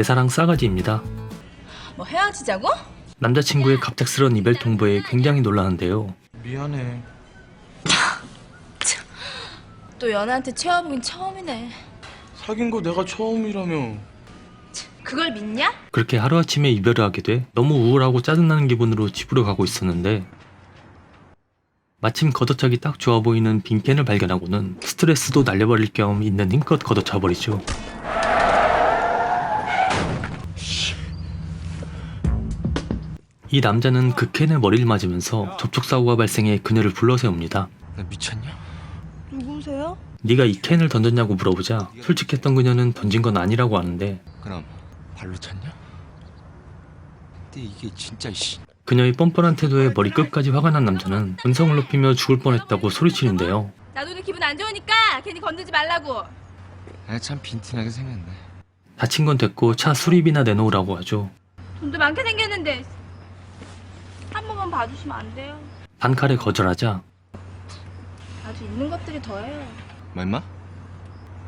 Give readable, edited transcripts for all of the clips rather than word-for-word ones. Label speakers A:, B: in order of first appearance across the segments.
A: 내 사랑 싸가지입니다.
B: 뭐 헤어지자고?
A: 남자친구의 갑작스러운 이별 통보에 굉장히 놀라는데요.
C: 미안해.
B: 또 연하한테 채워보긴 처음이네.
C: 사귄 거 내가 처음이라며.
B: 그걸 믿냐?
A: 그렇게 하루아침에 이별을 하게 돼 너무 우울하고 짜증나는 기분으로 집으로 가고 있었는데 마침 걷어차기 딱 좋아 보이는 빈캔을 발견하고는 스트레스도 날려버릴 겸 있는 힘껏 걷어차버리죠. 이 남자는 그 캔에 머리를 맞으면서 접촉사고가 발생해 그녀를 불러세웁니다.
C: 나 미쳤냐?
B: 누구세요?
A: 네가 이 캔을 던졌냐고 물어보자 솔직했던 그녀는 던진 건 아니라고 하는데
C: 그럼 발로 찼냐? 근데 이게 진짜 씨.
A: 그녀의 뻔뻔한 태도에 머리 끝까지 화가 난 남자는 음성을 높이며 죽을 뻔했다고 소리치는데요.
B: 나도 오늘 기분 안 좋으니까 괜히 건들지 말라고.
C: 참 빈티나게 생겼네.
A: 다친 건 됐고 차 수리비나 내놓으라고 하죠.
B: 돈도 많게 생겼는데 한 번만 봐주시면 안 돼요?
A: 단칼에 거절하자
B: 아주 있는 것들이 더해요.
C: 뭐 임마?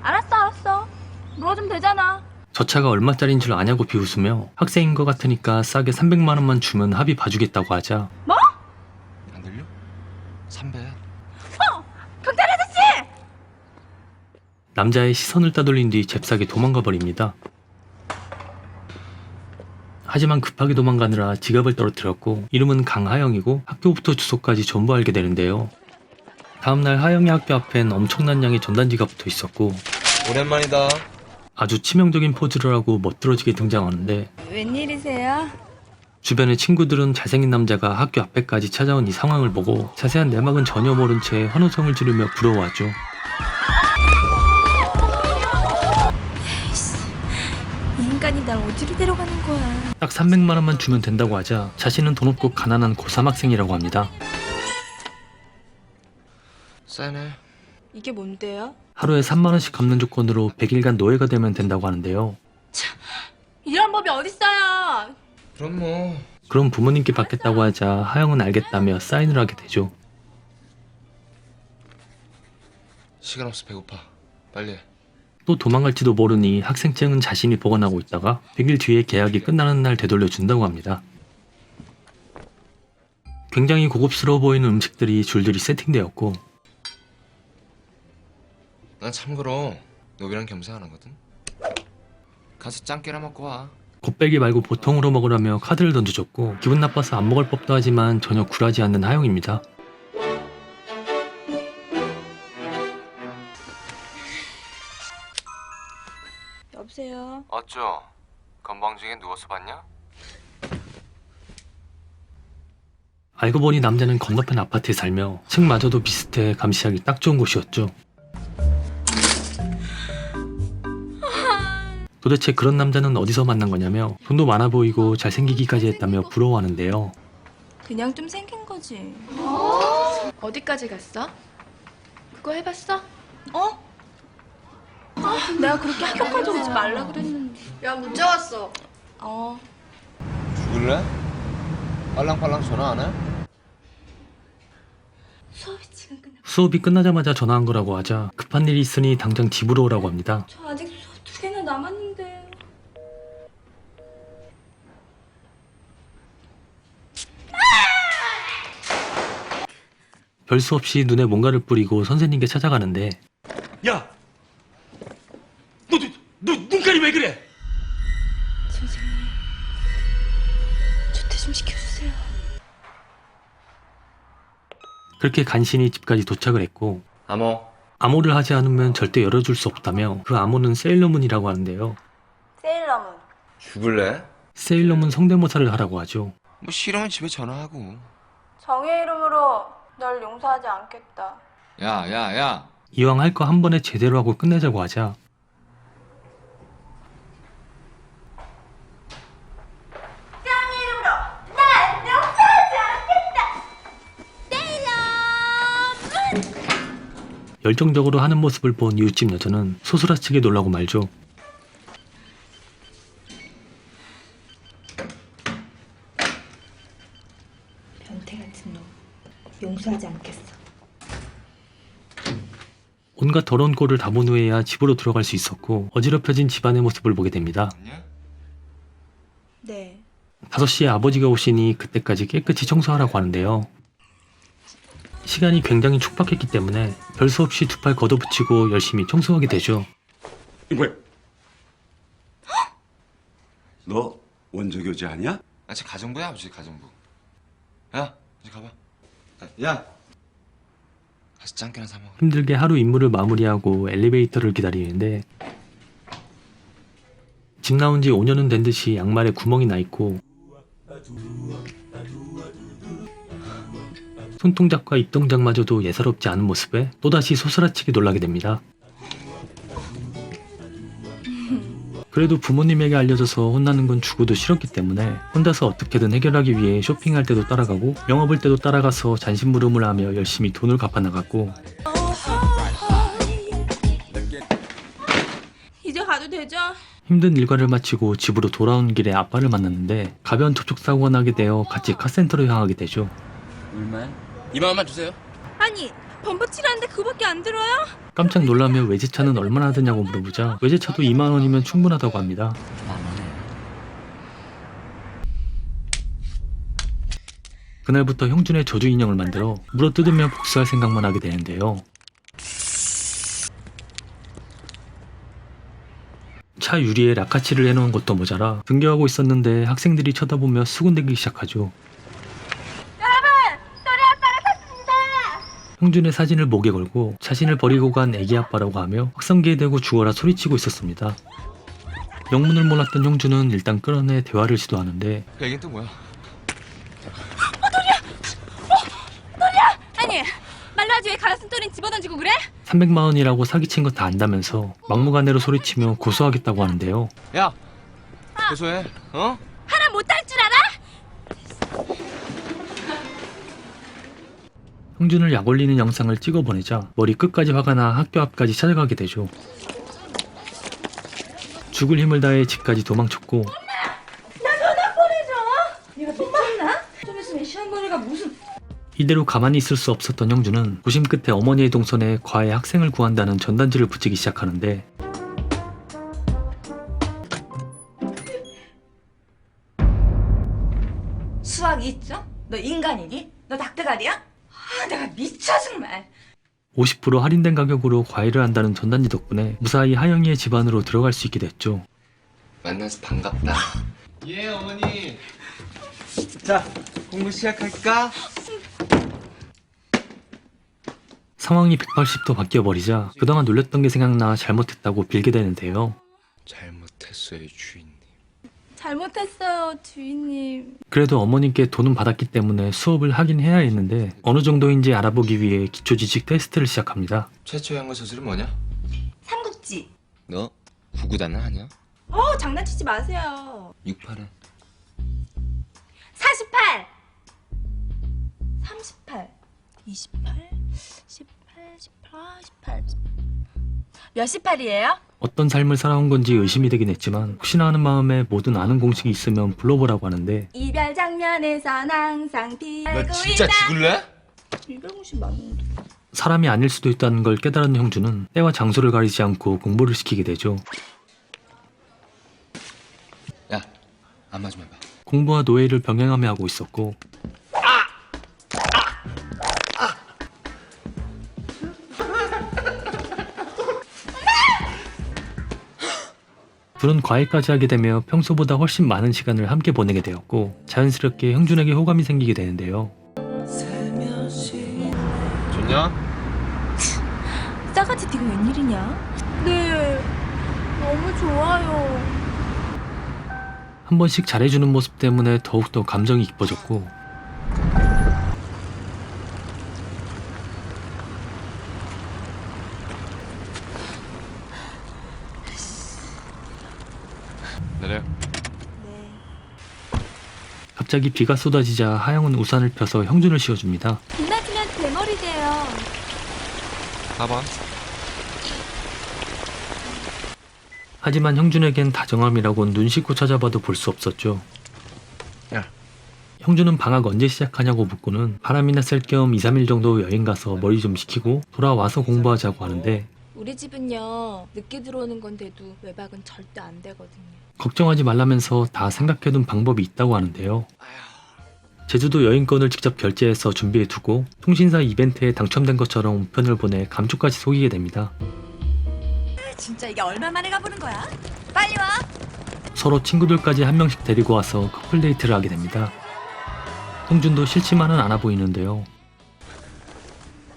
B: 알았어. 물어주면 되잖아.
A: 저 차가 얼마짜리인 줄 아냐고 비웃으며 학생인 것 같으니까 싸게 300만 원만 주면 합의 봐주겠다고 하자
B: 뭐?
C: 안 들려? 300.
B: 경찰 아저씨!
A: 남자의 시선을 따돌린 뒤 잽싸게 도망가 버립니다. 하지만 급하게 도망가느라 지갑을 떨어뜨렸고 이름은 강하영이고 학교부터 주소까지 전부 알게 되는데요. 다음날 하영이 학교 앞엔 엄청난 양의 전단지가 붙어 있었고
C: 오랜만이다.
A: 아주 치명적인 포즈를 하고 멋들어지게 등장하는데
B: 웬일이세요?
A: 주변의 친구들은 잘생긴 남자가 학교 앞에까지 찾아온 이 상황을 보고 자세한 내막은 전혀 모른 채 환호성을 지르며 부러워하죠.
B: 이 인간이 날 어디로 데려가는 거야?
A: 딱 300만 원만 주면 된다고 하자 자신은 돈 없고 가난한 고3 학생이라고 합니다.
C: 싸네.
B: 이게 뭔데요?
A: 하루에 3만 원씩 갚는 조건으로 100일간 노예가 되면 된다고 하는데요.
B: 이런 법이 어딨어요?
C: 그럼 뭐.
A: 그럼 부모님께 받겠다고 하자 하영은 알겠다며 사인을 하게 되죠.
C: 시간 없어. 배고파. 빨리 해.
A: 또 도망갈지도 모르니 학생증은 자신이 보관하고 있다가 100일 뒤에 계약이 끝나는 날 되돌려준다고 합니다. 굉장히 고급스러워 보이는 음식들이 줄줄이 세팅되었고
C: 난 참고로 노비랑 겸사 안 하거든. 가서 짱깨나 먹고 와.
A: 곱빼기 말고 보통으로 먹으라며 카드를 던져줬고 기분 나빠서 안 먹을 법도 하지만 전혀 굴하지 않는 하영입니다.
B: 여보세요?
C: 어쩌? 건방지게 누워서 봤냐?
A: 알고 보니 남자는 건너편 아파트에 살며 층마저도 비슷해 감시하기 딱 좋은 곳이었죠. 도대체 그런 남자는 어디서 만난 거냐며 돈도 많아 보이고 잘생기기까지 했다며 부러워하는데요.
B: 그냥 좀 생긴 거지.
D: 어디까지 갔어? 그거 해봤어?
B: 어? 내가 그렇게 학교까지 오지 말라 그랬는데.
D: 야 문자 왔어.
C: 죽을래? 빨랑빨랑 전화 안 해?
B: 수업이 지금 끝나.
A: 수업이 끝나자마자 전화한 거라고 하자 급한 일이 있으니 당장 집으로 오라고 합니다.
B: 저 아직 수업 2개나 남았는데.
A: 별 수 없이 눈에 뭔가를 뿌리고 선생님께 찾아가는데
E: 야! 너 눈깔이 왜 그래?
B: 선생님, 조퇴 좀 시켜주세요.
A: 그렇게 간신히 집까지 도착을 했고
C: 암호.
A: 암호를 하지 않으면 절대 열어줄 수 없다며 그 암호는 세일러문이라고 하는데요.
B: 세일러문.
C: 죽을래?
A: 세일러문 성대모사를 하라고 하죠.
C: 뭐 싫으면 집에 전화하고.
B: 정의 이름으로 널 용서하지 않겠다.
C: 야.
A: 이왕 할 거 한 번에 제대로 하고 끝내자고 하자
B: 정의 이름으로 날 용서하지 않겠다. 세일러문.
A: 열정적으로 하는 모습을 본 이웃집 여자는 소스라치게 놀라고 말죠.
B: 변태 같은 놈 용서하지 않겠어.
A: 온갖 더러운 꼴을 다 본 후에야 집으로 들어갈 수 있었고 어지럽혀진 집안의 모습을 보게 됩니다.
C: 아니야?
B: 네.
A: 5시에 아버지가 오시니 그때까지 깨끗이 청소하라고 하는데요. 시간이 굉장히 촉박했기 때문에 별 수 없이 두 팔 걷어붙이고 열심히 청소하게 되죠.
F: 뭐야? 너 원조교제 아니야?
C: 아, 제 가정부야, 아버지 가정부. 야, 이제 가봐. 야, 가서 짱깨나 사 먹어.
A: 힘들게 하루 임무를 마무리하고 엘리베이터를 기다리는데 집 나온 지 5년은 된 듯이 양말에 구멍이 나 있고 손동작과 입동작마저도 예사롭지 않은 모습에 또다시 소스라치게 놀라게 됩니다. 그래도 부모님에게 알려져서 혼나는 건 죽어도 싫었기 때문에 혼자서 어떻게든 해결하기 위해 쇼핑할 때도 따라가고 영화 볼 때도 따라가서 잔심부름을 하며 열심히 돈을 갚아나갔고
B: 이제 가도 되죠?
A: 힘든 일과를 마치고 집으로 돌아온 길에 아빠를 만났는데 가벼운 접촉사고가 나게 되어 같이 카센터로 향하게 되죠.
E: 얼마야? 2만 원만 주세요.
B: 아니, 범퍼 칠하는데 그거밖에 안 들어요?
A: 깜짝 놀라며 외제차는 얼마나 드냐고 물어보자 외제차도 2만 원이면 충분하다고 합니다. 그날부터 형준의 저주 인형을 만들어 물어뜯으며 복수할 생각만 하게 되는데요. 차 유리에 라카치를 해놓은 것도 모자라 등교하고 있었는데 학생들이 쳐다보며 수군대기 시작하죠. 형준의 사진을 목에 걸고 자신을 버리고 간 애기 아빠라고 하며 확성기에 대고 죽어라 소리치고 있었습니다. 영문을 몰랐던 형준은 일단 끌어내 대화를 시도하는데
C: 그 얘기는 또 뭐야?
B: 아니, 말로 하지 왜 가라슨 또린 집어던지고 그래?
A: 300만 원이라고 사기친 거 다 안다면서 막무가내로 소리치며 고소하겠다고 하는데요.
C: 야, 고소해. 어?
B: 하나 못할 줄 알아?
A: 형준을 약 올리는 영상을 찍어보내자 머리 끝까지 화가 나 학교 앞까지 찾아가게 되죠. 죽을 힘을 다해 집까지 도망쳤고
B: 네가 미쳤나? 좀 있으면 시험번호가 무슨...
A: 이대로 가만히 있을 수 없었던 형준은 고심 끝에 어머니의 동선에 과외 학생을 구한다는 전단지를 붙이기 시작하는데
B: 수학이 있죠? 너 인간이니? 너 닭대가리야? 아, 내가 미쳐 정말.
A: 50% 할인된 가격으로 과외를 한다는 전단지 덕분에 무사히 하영이의 집안으로 들어갈 수 있게 됐죠.
C: 만나서 반갑다. 예, 어머니. 자, 공부 시작할까?
A: 상황이 180도 바뀌어버리자 그동안 놀렸던 게 생각나 잘못했다고 빌게 되는데요.
C: 잘못했어요, 주인님.
B: 잘못했어요, 주인님.
A: 그래도 어머님께 돈은 받았기 때문에 수업을 하긴 해야 했는데 어느 정도인지 알아보기 위해 기초지식 테스트를 시작합니다.
C: 최초의 한글 소설은 뭐냐?
B: 삼국지.
C: 너 구구단은 하냐?
B: 장난치지 마세요.
C: 68은
B: 48. 38. 28. 18. 18. 18. 몇 18이에요?
A: 어떤 삶을 살아온 건지 의심이 되긴 했지만 혹시나 하는 마음에 뭐든 아는 공식이 있으면 불러보라고 하는데
B: 이별 장면에선 항상 비알고
C: 너 진짜
B: 있다.
C: 죽을래?
B: 250 맞는데.
A: 사람이 아닐 수도 있다는 걸 깨달은 형준은 때와 장소를 가리지 않고 공부를 시키게 되죠.
C: 야, 안 맞으면 봐.
A: 공부와 노예를 병행하며 하고 있었고 둘은 과외까지 하게 되며 평소보다 훨씬 많은 시간을 함께 보내게 되었고 자연스럽게 형준에게 호감이 생기게 되는데요.
C: 좋냐?
B: 싸가지 네가 웬일이냐? 네, 너무 좋아요.
A: 한 번씩 잘해주는 모습 때문에 더욱더 감정이 깊어졌고
C: 내려.
A: 갑자기 비가 쏟아지자 하영은 우산을 펴서 형준을 씌워줍니다.
B: 비 맞으면 대머리 돼요.
C: 봐봐.
A: 하지만 형준에겐 다정함이라곤 눈 씻고 찾아봐도 볼 수 없었죠.
C: 야.
A: 형준은 방학 언제 시작하냐고 묻고는 바람이나 쐴 겸 2, 3일 정도 여행 가서 머리 좀 식히고 돌아와서 공부하자고 하는데
D: 우리 집은요, 늦게 들어오는 건데도 외박은 절대 안 되거든요.
A: 걱정하지 말라면서 다 생각해둔 방법이 있다고 하는데요. 제주도 여행권을 직접 결제해서 준비해두고 통신사 이벤트에 당첨된 것처럼 우편을 보내 감쪽까지 속이게 됩니다.
B: 진짜 이게 얼마 만에 가보는 거야? 빨리 와.
A: 서로 친구들까지 한 명씩 데리고 와서 커플 데이트를 하게 됩니다. 형준도 싫지만은 않아 보이는데요.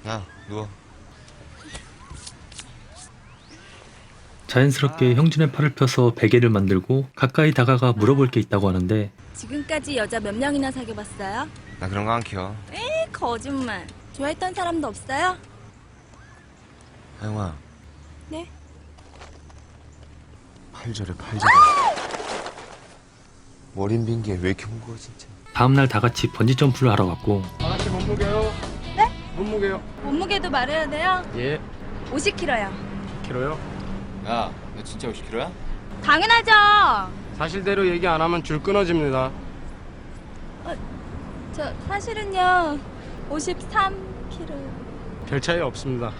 C: 야, 누워.
A: 자연스럽게 형준의 팔을 펴서 베개를 만들고 가까이 다가가 물어볼 게 있다고 하는데
G: 지금까지 여자 몇 명이나 사귀어봤어요?
C: 나 그런 거 안 키워.
G: 거짓말. 좋아했던 사람도 없어요?
C: 하영아.
G: 네?
C: 팔절에 팔절에. 머리 빈 게 왜 이렇게 무거워 진짜.
A: 다음날 다 같이 번지점프를 하러 갔고
E: 아가씨 몸무게요.
G: 네?
E: 몸무게요.
G: 몸무게도 말해야 돼요?
E: 예.
G: 50kg요.
E: 키로요?
C: 야, 너 진짜 50kg야?
G: 당연하죠.
E: 사실대로 얘기 안 하면 줄 끊어집니다.
G: 저 사실은요 53kg.
E: 별 차이 없습니다.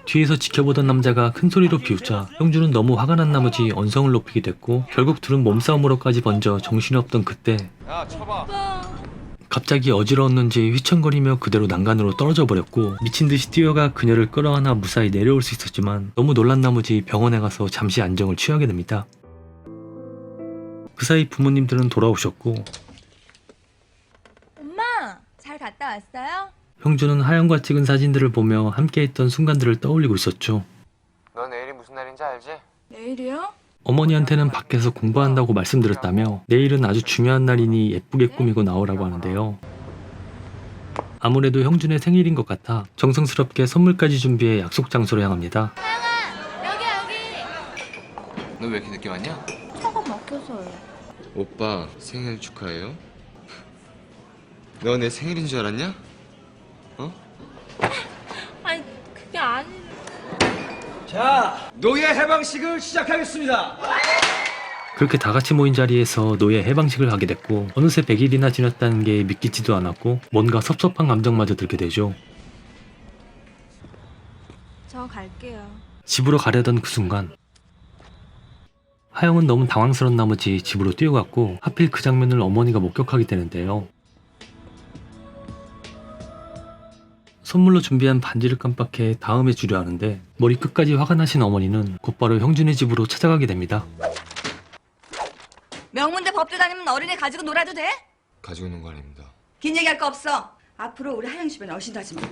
A: 뒤에서 지켜보던 남자가 큰 소리로 비웃자 형준은 너무 화가 난 나머지 언성을 높이게 됐고 결국 둘은 몸싸움으로까지 번져 정신이 없던 그때
C: 야, 쳐봐.
A: 갑자기 어지러웠는지 휘청거리며 그대로 난간으로 떨어져 버렸고 미친 듯이 뛰어가 그녀를 끌어안아 무사히 내려올 수 있었지만 너무 놀란 나머지 병원에 가서 잠시 안정을 취하게 됩니다. 그 사이 부모님들은 돌아오셨고
G: 엄마 잘 갔다 왔어요?
A: 형준은 하영과 찍은 사진들을 보며 함께했던 순간들을 떠올리고 있었죠.
C: 너 내일이 무슨 날인지 알지?
G: 내일이요?
A: 어머니한테는 밖에서 공부한다고 말씀드렸다며 내일은 아주 중요한 날이니 예쁘게 꾸미고 나오라고 하는데요. 아무래도 형준의 생일인 것 같아 정성스럽게 선물까지 준비해 약속 장소로 향합니다.
C: 너 왜 이렇게 늦게 왔냐?
G: 차가 막혀서요.
C: 오빠 생일 축하해요. 너 내 생일인 줄 알았냐? 어?
G: 아니 그게 아니.
H: 자, 노예 해방식을 시작하겠습니다.
A: 그렇게 다 같이 모인 자리에서 노예 해방식을 하게 됐고 어느새 100일이나 지났다는 게 믿기지도 않았고 뭔가 섭섭한 감정마저 들게 되죠.
G: 저 갈게요.
A: 집으로 가려던 그 순간 하영은 너무 당황스러운 나머지 집으로 뛰어갔고 하필 그 장면을 어머니가 목격하게 되는데요. 선물로 준비한 반지를 깜빡해 다음에 주려 하는데 머리 끝까지 화가 나신 어머니는 곧바로 형준의 집으로 찾아가게 됩니다.
B: 명문대 법대 다니면 어린애 가지고 놀아도 돼?
C: 가지고 있는 거 아닙니다.
B: 긴 얘기할 거 없어. 앞으로 우리 하영 집에 어신도 하지 마.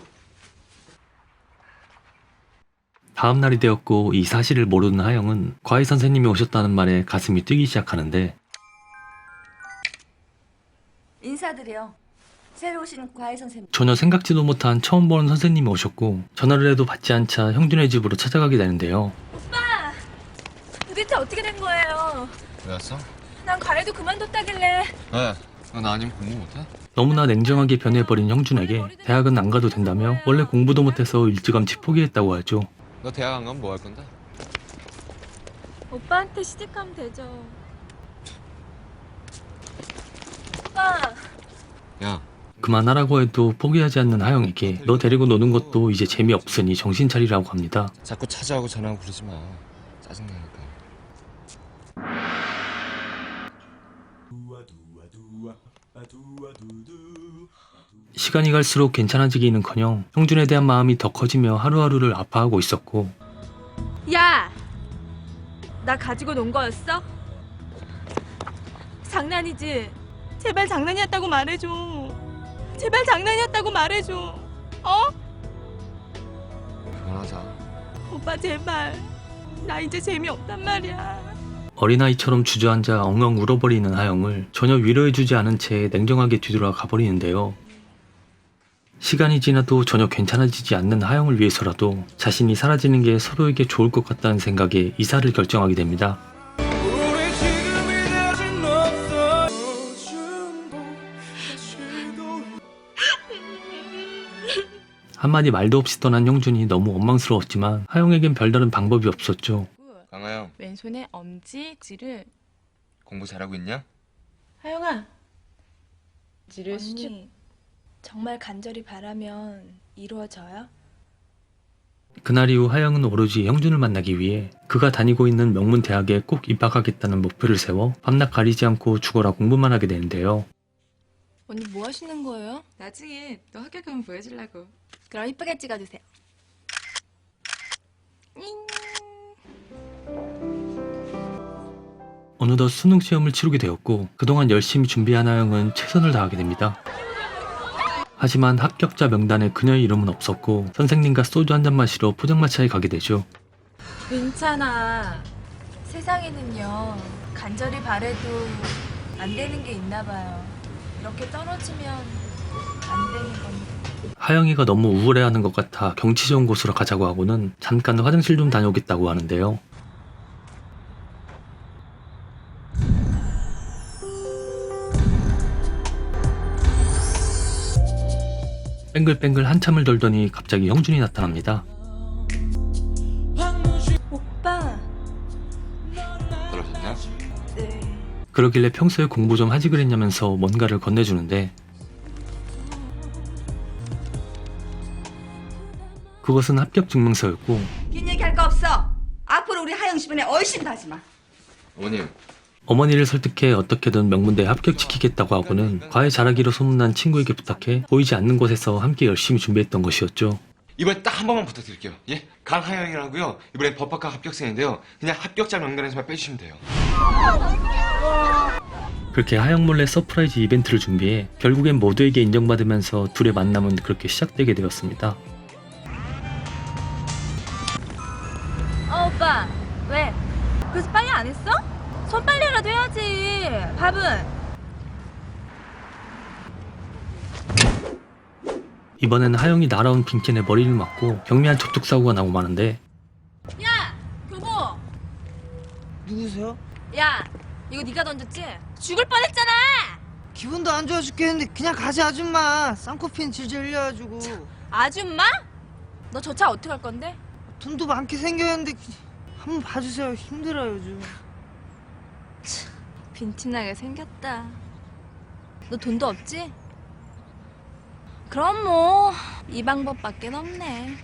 A: 다음 날이 되었고 이 사실을 모르는 하영은 과외 선생님이 오셨다는 말에 가슴이 뛰기 시작하는데
B: 인사드려. 새로 오신 과외 선생님.
A: 전혀 생각지도 못한 처음 보는 선생님이 오셨고 전화를 해도 받지 않자 형준의 집으로 찾아가게 되는데요.
G: 오빠 도대체 어떻게 된 거예요?
C: 왜 왔어?
G: 난 과외도 그만뒀다길래.
C: 왜? 너 나 아니면 공부 못해?
A: 너무나 냉정하게 변해버린 형준에게 대학은 안 가도 된다며 원래 공부도 못해서 일찌감치 포기했다고 하죠.
C: 너 대학 안 가면 뭐 할 건데?
G: 오빠한테 시집가면 되죠. 오빠.
C: 야,
A: 그만하라고 해도 포기하지 않는 하영에게 너 데리고 노는 것도 이제 재미없으니 정신 차리라고 합니다.
C: 자꾸 찾아오고 전화하고 그러지 마. 짜증나니까.
A: 시간이 갈수록 괜찮아지기는커녕 형준에 대한 마음이 더 커지며 하루하루를 아파하고 있었고
G: 야! 나 가지고 논 거였어? 장난이지? 제발 장난이었다고 말해줘. 제발 장난이었다고 말해줘. 어?
C: 그만하자.
G: 오빠 제발. 나 이제 재미없단 말이야.
A: 어린아이처럼 주저앉아 엉엉 울어버리는 하영을 전혀 위로해주지 않은 채 냉정하게 뒤돌아 가버리는데요. 시간이 지나도 전혀 괜찮아지지 않는 하영을 위해서라도 자신이 사라지는 게 서로에게 좋을 것 같다는 생각에 이사를 결정하게 됩니다. 한마디 말도 없이 떠난 형준이 너무 원망스러웠지만 하영에겐 별다른 방법이 없었죠.
C: 강하영,
D: 왼손에 엄지질을.
C: 공부 잘하고 있냐?
D: 하영아. 지를 수축.
G: 언니.
D: 정말 간절히 바라면 이루어져요?
A: 그날 이후 하영은 오로지 형준을 만나기 위해 그가 다니고 있는 명문 대학에 꼭 입학하겠다는 목표를 세워 밤낮 가리지 않고 죽어라 공부만 하게 되는데요.
D: 언니 뭐 하시는 거예요?
B: 나중에 너 합격하면 보여주려고.
D: 그럼 이쁘게 찍어주세요.
A: 어느덧 수능 시험을 치르게 되었고 그동안 열심히 준비한 하영은 최선을 다하게 됩니다. 하지만 합격자 명단에 그녀의 이름은 없었고 선생님과 소주 한잔 마시러 포장마차에 가게 되죠.
D: 괜찮아. 세상에는요, 간절히 바래도 안 되는 게 있나 봐요. 이렇게 떨어지면 안 되는 건데.
A: 하영이가 너무 우울해하는 것 같아 경치 좋은 곳으로 가자고 하고는 잠깐 화장실 좀 다녀오겠다고 하는데요. 뱅글뱅글 한참을 돌더니 갑자기 형준이 나타납니다.
D: 오빠.
C: 떨어졌냐?
D: 네.
A: 그러길래 평소에 공부 좀 하지 그랬냐면서 뭔가를 건네주는데 그것은 합격 증명서였고
B: 긴 얘기할 거 없어. 앞으로 우리 하영 씨 분에 얼씬도 하지 마.
C: 어머님,
A: 어머니를 설득해 어떻게든 명문대에 합격시키겠다고 하고는 과외 잘하기로 소문난 친구에게 부탁해 보이지 않는 곳에서 함께 열심히 준비했던 것이었죠.
C: 이번에 딱 한 번만 부탁드릴게요. 예? 강하영이라고요. 이번에 법학과 합격생인데요. 그냥 합격자 명단에서만 빼주시면 돼요.
A: 그렇게 하영 몰래 서프라이즈 이벤트를 준비해 결국엔 모두에게 인정받으면서 둘의 만남은 그렇게 시작되게 되었습니다.
D: 오빠. 왜? 그래서 빨리 안 했어? 손 빨리라도 해야지. 밥은?
A: 이번엔 하영이 날아온 빈캔에 머리를 맞고 경미한 접촉사고가 나고 마는데
D: 야! 교보!
I: 누구세요?
D: 야! 이거 네가 던졌지? 죽을 뻔했잖아!
I: 기분도 안 좋아 죽겠는데 그냥 가지 아줌마. 쌍코피는 질질 흘려가지고.
D: 아줌마? 너 저 차 어떻게 할 건데?
I: 돈도 많게 생겼는데 한번 봐주세요. 힘들어요 요즘.
D: 빈티나게 생겼다. 너 돈도 없지? 그럼 뭐 이 방법밖에 없네.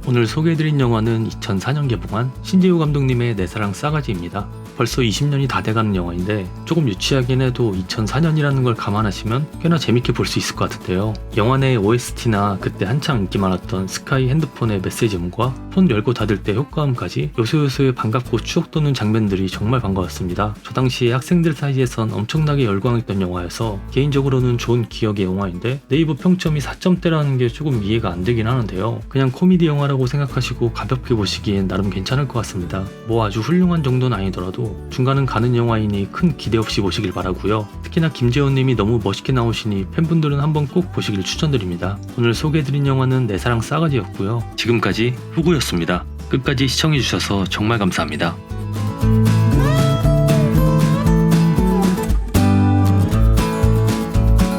A: 오늘 소개해드린 영화는 2004년 개봉한 신지우 감독님의 내 사랑 싸가지입니다. 벌써 20년이 다 돼가는 영화인데 조금 유치하긴 해도 2004년이라는 걸 감안하시면 꽤나 재밌게 볼 수 있을 것 같은데요. 영화 내의 OST나 그때 한창 인기 많았던 스카이 핸드폰의 메시지음과 폰 열고 닫을 때 효과음까지 요소요소에 반갑고 추억 돋는 장면들이 정말 반가웠습니다. 저 당시에 학생들 사이에선 엄청나게 열광했던 영화여서 개인적으로는 좋은 기억의 영화인데 네이버 평점이 4점대라는 게 조금 이해가 안 되긴 하는데요. 그냥 코미디 영화라고 생각하시고 가볍게 보시기엔 나름 괜찮을 것 같습니다. 뭐 아주 훌륭한 정도는 아니더라도 중간은 가는 영화이니 큰 기대 없이 보시길 바라고요. 특히나 김재원님이 너무 멋있게 나오시니 팬분들은 한번 꼭 보시길 추천드립니다. 오늘 소개해드린 영화는 내 사랑 싸가지였고요. 지금까지 후구였습니다. 끝까지 시청해주셔서 정말 감사합니다.